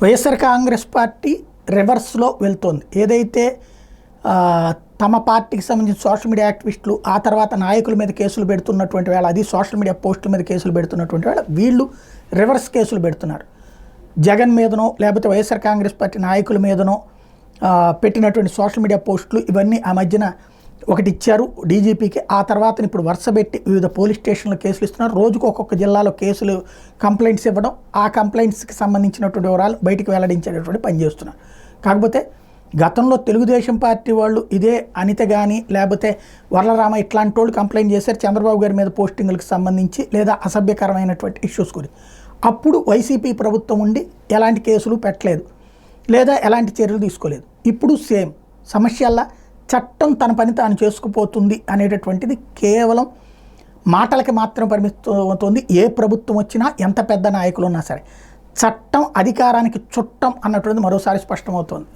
YSR Congress party రివర్స్లో వెళ్తోంది. ఏదైతే తమ పార్టీకి సంబంధించిన సోషల్ మీడియా యాక్టివిస్టులు ఆ తర్వాత నాయకుల మీద కేసులు పెడుతున్నటువంటి వేళ, అది సోషల్ మీడియా పోస్టుల మీద కేసులు పెడుతున్నటువంటి వేళ వీళ్ళు రివర్స్ కేసులు పెడుతున్నారు. జగన్ మీదనో లేకపోతే వైఎస్ఆర్ కాంగ్రెస్ పార్టీ నాయకుల మీదనో పెట్టినటువంటి సోషల్ మీడియా పోస్టులు ఇవన్నీ ఆ మధ్యన ఒకటి ఇచ్చారు డీజీపీకి. ఆ తర్వాత ఇప్పుడు వరుస పెట్టి వివిధ పోలీస్ స్టేషన్లో కేసులు ఇస్తున్నారు. రోజుకు ఒక్కొక్క జిల్లాలో కేసులు కంప్లైంట్స్ ఇవ్వడం, ఆ కంప్లైంట్స్కి సంబంధించినటువంటి వివరాలు బయటికి వెల్లడించేటటువంటి పని చేస్తున్నారు. కాకపోతే గతంలో తెలుగుదేశం పార్టీ వాళ్ళు ఇదే అనిత కానీ లేకపోతే వరలరామ ఇట్లాంటి వాళ్ళు కంప్లైంట్ చేశారు చంద్రబాబు గారి మీద పోస్టింగ్లకు సంబంధించి లేదా అసభ్యకరమైనటువంటి ఇష్యూస్ గురించి. అప్పుడు వైసీపీ ప్రభుత్వం ఉండి ఎలాంటి కేసులు పెట్టలేదు లేదా ఎలాంటి చర్యలు తీసుకోలేదు. ఇప్పుడు సేమ్ సమస్యల్లా చట్టం తన పని తాను చేసుకుపోతుంది అనేటటువంటిది కేవలం మాటలకి మాత్రం పరిమితమవుతుంది. ఏ ప్రభుత్వం వచ్చినా ఎంత పెద్ద నాయకులు ఉన్నా సరే చట్టం అధికారానికి చుట్టం అన్నటువంటిది మరోసారి స్పష్టమవుతోంది.